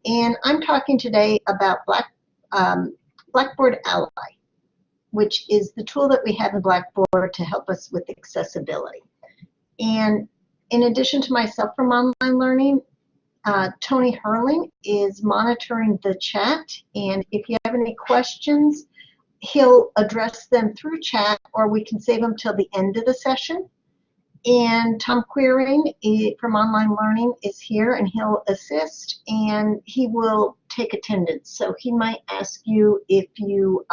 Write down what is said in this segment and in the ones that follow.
and I'm talking today about Blackboard Ally, which is the tool that we have in Blackboard to help us with accessibility. And in addition to myself from online learning, Tony Hurling is monitoring the chat, and if you have any questions, he'll address them through chat, or we can save them till the end of the session. And Tom Queering from Online Learning is here, and he'll assist, and he will take attendance. So he might ask you if you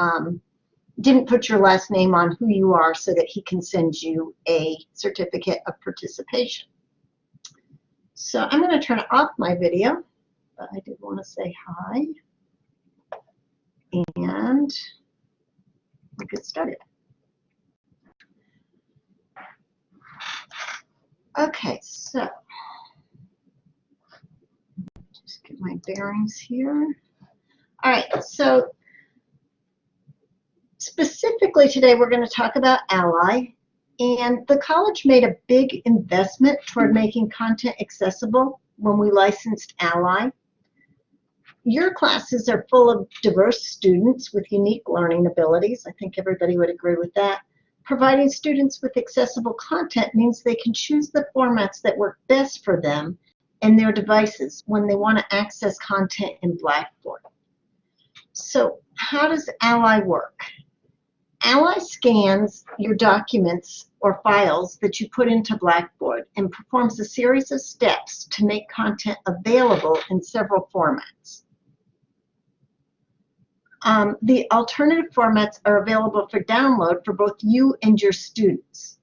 didn't put your last name on who you are, so that he can send you a certificate of participation. So I'm going to turn off my video, but I did want to say hi, and we'll get started. Okay, so just get my bearings here. All right, so specifically today we're going to talk about Ally, and the college made a big investment toward making content accessible when we licensed Ally. Your classes are full of diverse students with unique learning abilities. I think everybody would agree with that. Providing students with accessible content means they can choose the formats that work best for them and their devices when they want to access content in Blackboard. So how does Ally work? Ally scans your documents or files that you put into Blackboard and performs a series of steps to make content available in several formats. The alternative formats are available for download for both you and your students.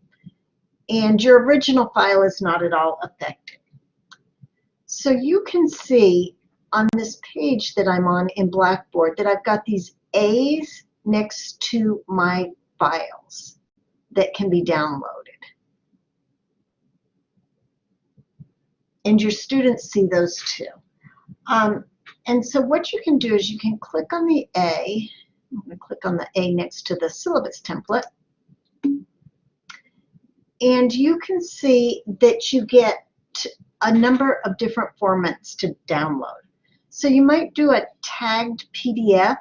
And your original file is not at all affected. So you can see on this page that I'm on in Blackboard that I've got these A's next to my files that can be downloaded. And your students see those too. And so what you can do is you can click on the A. I'm going to click on the A next to the syllabus template. And you can see that you get a number of different formats to download. So you might do a tagged PDF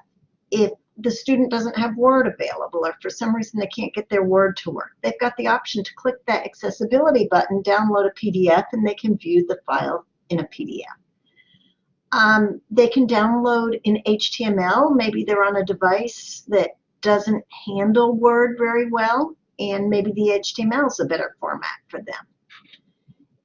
if the student doesn't have Word available, or for some reason they can't get their Word to work. They've got the option to click that accessibility button, download a PDF, and they can view the file in a PDF. They can download in HTML. Maybe they're on a device that doesn't handle Word very well, and maybe the HTML is a better format for them.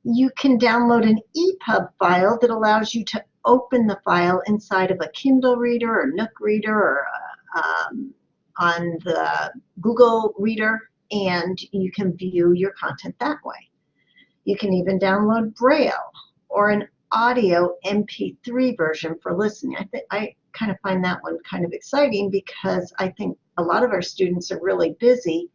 You can download an EPUB file that allows you to open the file inside of a Kindle Reader or Nook Reader or on the Google Reader, and you can view your content that way. You can even download Braille or an audio MP3 version for listening. I kind of find that one kind of exciting because I think a lot of our students are really busy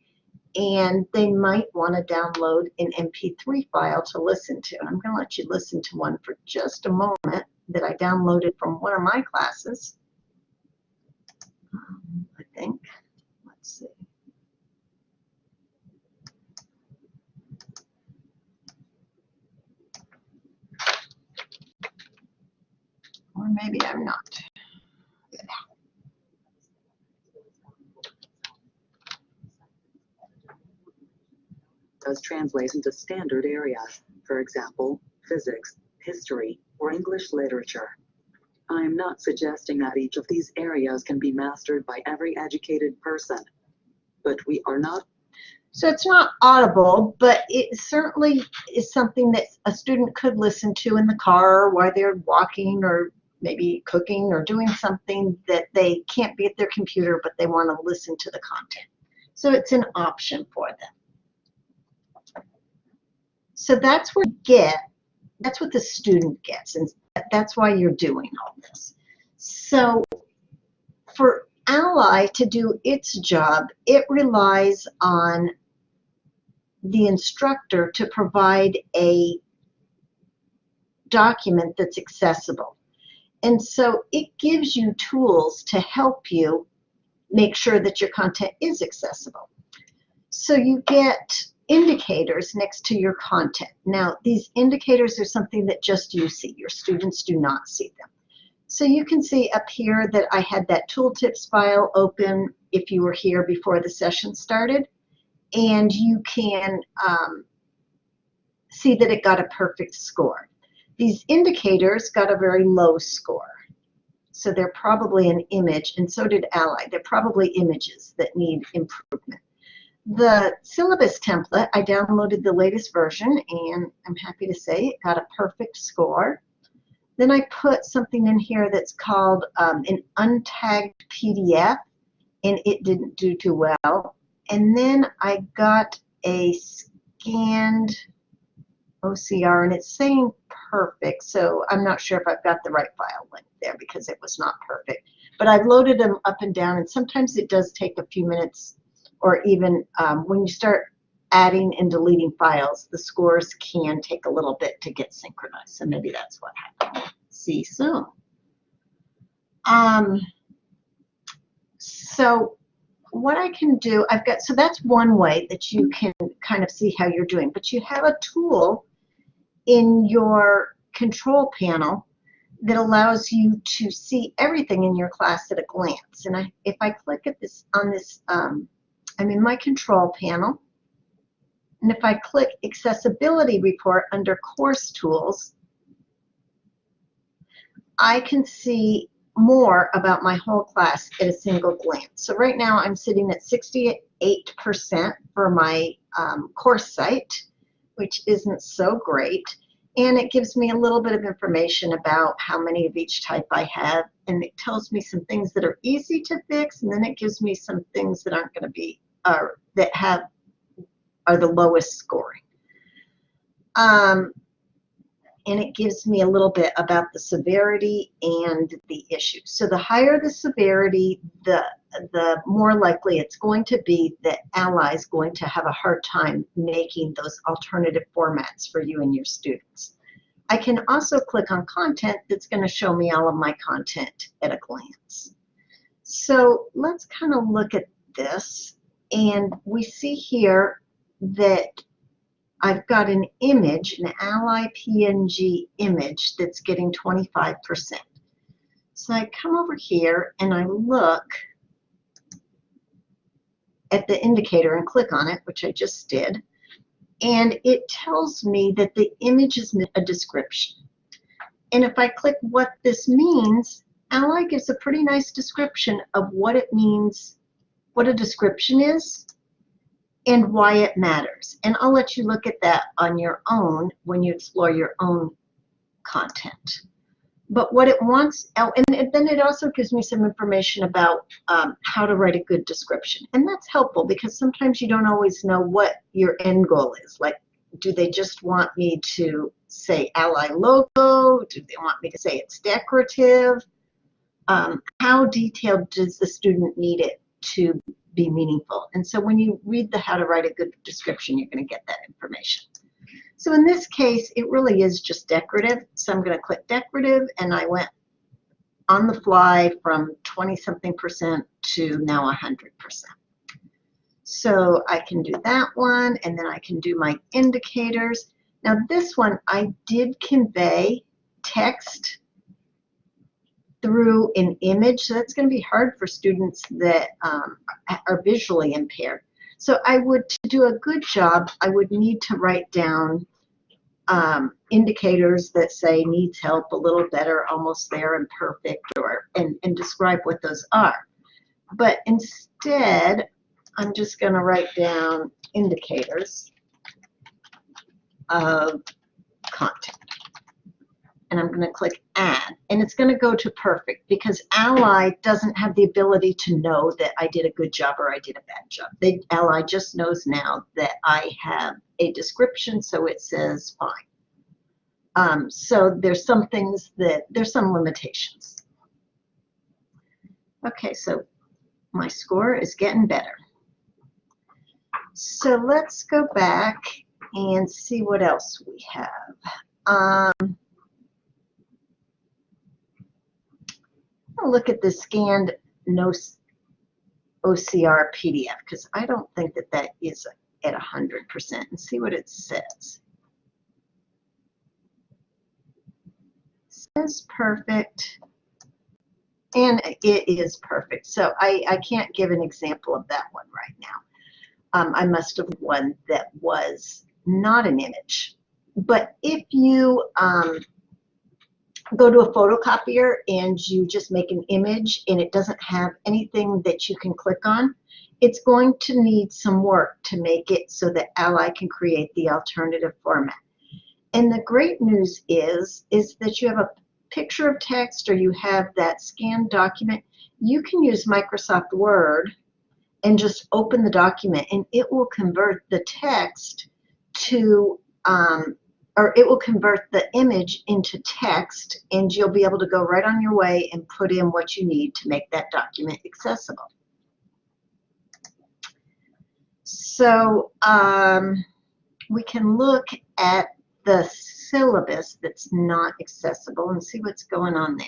and they might want to download an MP3 file to listen to. And I'm going to let you listen to one for just a moment that I downloaded from one of my classes. I think. Let's see. Or maybe I'm not. Does translate into standard areas, for example, physics, history, or English literature. I am not suggesting that each of these areas can be mastered by every educated person, but we are not. So it's not audible, but it certainly is something that a student could listen to in the car while they're walking or maybe cooking or doing something that they can't be at their computer, but they want to listen to the content. So it's an option for them. So that's what that's what the student gets, and that's why you're doing all this. So for Ally to do its job, it relies on the instructor to provide a document that's accessible. And so it gives you tools to help you make sure that your content is accessible. So you get indicators next to your content. Now, these indicators are something that just you see. Your students do not see them. So you can see up here that I had that tooltips file open if you were here before the session started, and you can see that it got a perfect score. These indicators got a very low score. So they're probably an image, and so did Ally. They're probably images that need improvement. The syllabus template, I downloaded the latest version, and I'm happy to say it got a perfect score. Then I put something in here that's called an untagged PDF, and it didn't do too well. And then I got a scanned OCR, and it's saying perfect, so I'm not sure if I've got the right file link there because it was not perfect. But I've loaded them up and down, and sometimes it does take a few minutes, or even when you start adding and deleting files, the scores can take a little bit to get synchronized. So maybe that's what happened. See you soon. So what I can do, so that's one way that you can kind of see how you're doing. But you have a tool in your control panel that allows you to see everything in your class at a glance. And if I click at this on this, I'm in my control panel. And if I click Accessibility Report under Course Tools, I can see more about my whole class at a single glance. So right now I'm sitting at 68% for my course site, which isn't so great. And it gives me a little bit of information about how many of each type I have. And it tells me some things that are easy to fix, and then it gives me some things that aren't going to be, that are the lowest scoring. And it gives me a little bit about the severity and the issue. So the higher the severity, the more likely it's going to be that Ally is going to have a hard time making those alternative formats for you and your students. I can also click on content that's going to show me all of my content at a glance. So let's kind of look at this, and we see here that I've got an image, an Ally PNG image that's getting 25%. So I come over here and I look at the indicator and click on it, which I just did, and it tells me that the image is a description. And if I click what this means, Ally gives a pretty nice description of what it means, what a description is, and why it matters. And I'll let you look at that on your own when you explore your own content. But what it wants, oh, and then it also gives me some information about how to write a good description. And that's helpful because sometimes you don't always know what your end goal is. Like, do they just want me to say Ally logo? Do they want me to say it's decorative? How detailed does the student need it to be meaningful? And so when you read the how to write a good description, you're going to get that information. So in this case, it really is just decorative. So I'm going to click decorative, and I went on the fly from 20-something% to now 100%. So I can do that one, and then I can do my indicators. Now this one, I did convey text through an image, so that's going to be hard for students that are visually impaired. So to do a good job, I would need to write down indicators that say needs help, a little better, almost there, and perfect, and describe what those are. But instead, I'm just going to write down indicators of content. And I'm going to click add, and it's going to go to perfect because Ally doesn't have the ability to know that I did a good job or I did a bad job. Ally just knows now that I have a description, so it says fine. So there's some things there's some limitations. Okay, so my score is getting better. So let's go back and see what else we have. I'll look at the scanned OCR PDF because I don't think that is at 100%, and see what it says. It says perfect. And it is perfect. So I can't give an example of that one right now. I must have one that was not an image. But if you go to a photocopier and you just make an image and it doesn't have anything that you can click on, it's going to need some work to make it so that Ally can create the alternative format. And the great news is that you have a picture of text or you have that scanned document. You can use Microsoft Word and just open the document and it will convert the text to or it will convert the image into text, and you'll be able to go right on your way and put in what you need to make that document accessible. So we can look at the syllabus that's not accessible and see what's going on there.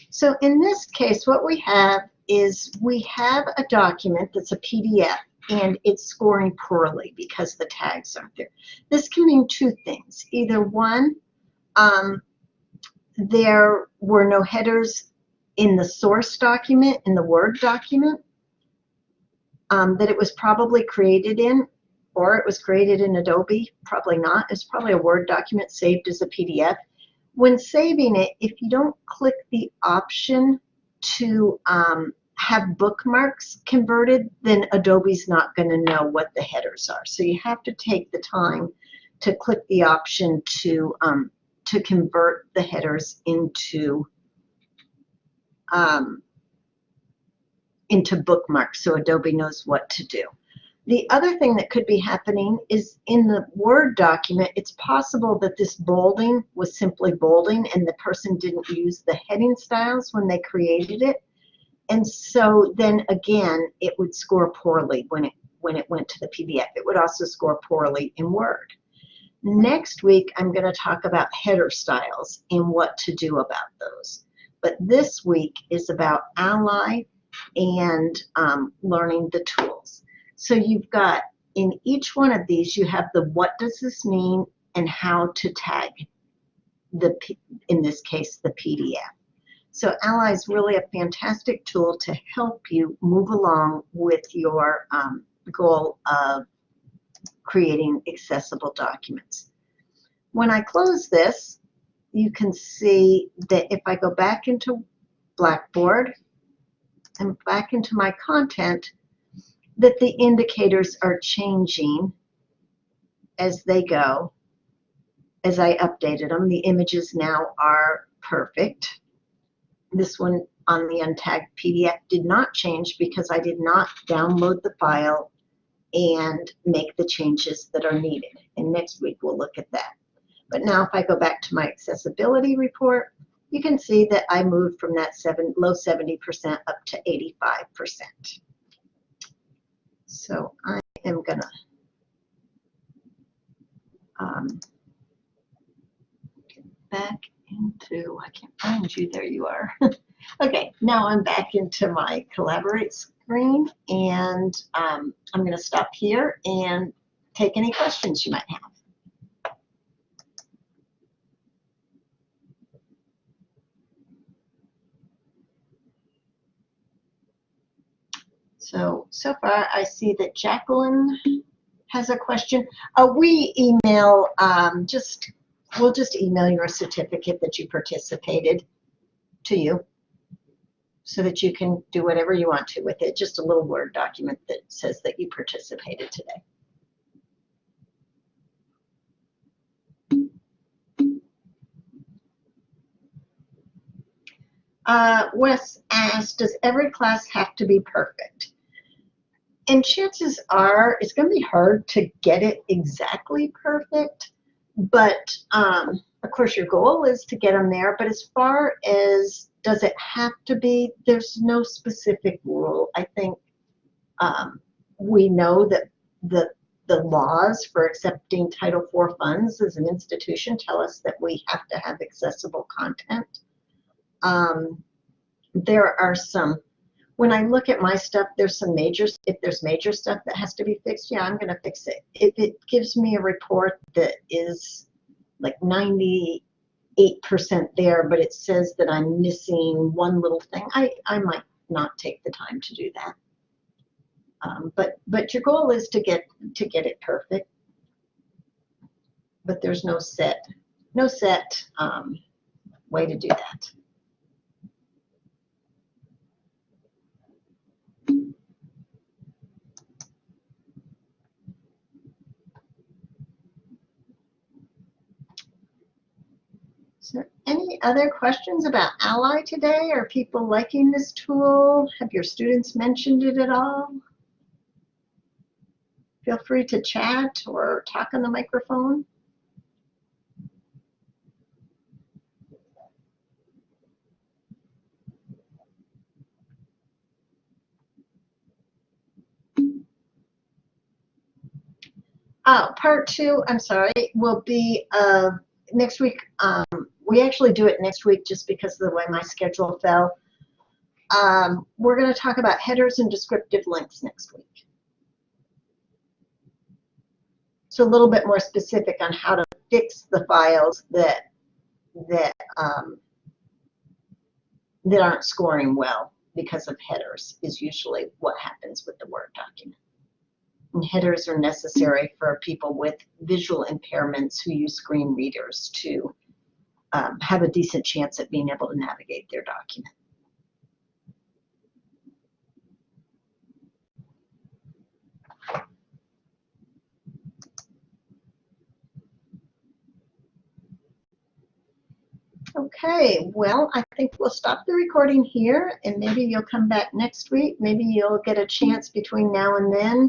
So in this case, what we have is we have a document that's a PDF and it's scoring poorly because the tags aren't there. This can mean two things. Either one, there were no headers in the source document, in the Word document, that it was probably created in, or it was created in Adobe. Probably not. It's probably a Word document saved as a PDF. When saving it, if you don't click the option to have bookmarks converted, then Adobe's not going to know what the headers are. So you have to take the time to click the option to convert the headers into bookmarks so Adobe knows what to do. The other thing that could be happening is in the Word document, it's possible that this bolding was simply bolding and the person didn't use the heading styles when they created it. And so then again, it would score poorly when it went to the PDF. It would also score poorly in Word. Next week, I'm going to talk about header styles and what to do about those. But this week is about Ally and learning the tools. So you've got, in each one of these, you have the what does this mean and how to tag, in this case, the PDF. So Ally is really a fantastic tool to help you move along with your goal of creating accessible documents. When I close this, you can see that if I go back into Blackboard and back into my content, that the indicators are changing as they go. As I updated them, the images now are perfect. This one on the untagged PDF did not change because I did not download the file and make the changes that are needed. And next week we'll look at that. But now if I go back to my accessibility report, you can see that I moved from that low 70% up to 85%. So I am going to get back into, I can't find you, there you are. Okay, now I'm back into my Collaborate screen, and I'm going to stop here and take any questions you might have. So far I see that Jacqueline has a question. We email, we'll just email you a certificate that you participated to you so that you can do whatever you want to with it. Just a little Word document that says that you participated today. Wes asked, does every class have to be perfect? And chances are it's going to be hard to get it exactly perfect, but of course your goal is to get them there. But as far as does it have to be, there's no specific rule. I think we know that the laws for accepting Title IV funds as an institution tell us that we have to have accessible content. There are some when I look at my stuff, there's some if there's major stuff that has to be fixed, yeah, I'm going to fix it. If it gives me a report that is like 98% there, but it says that I'm missing one little thing, I might not take the time to do that. But your goal is to get it perfect. But there's no set way to do that. Is there any other questions about Ally today? Are people liking this tool? Have your students mentioned it at all? Feel free to chat or talk on the microphone. Part 2, I'm sorry, will be next week. We actually do it next week just because of the way my schedule fell. We're going to talk about headers and descriptive links next week. So a little bit more specific on how to fix the files that aren't scoring well because of headers is usually what happens with the Word document. And headers are necessary for people with visual impairments who use screen readers to have a decent chance at being able to navigate their document. Okay, well, I think we'll stop the recording here, and maybe you'll come back next week. Maybe you'll get a chance between now and then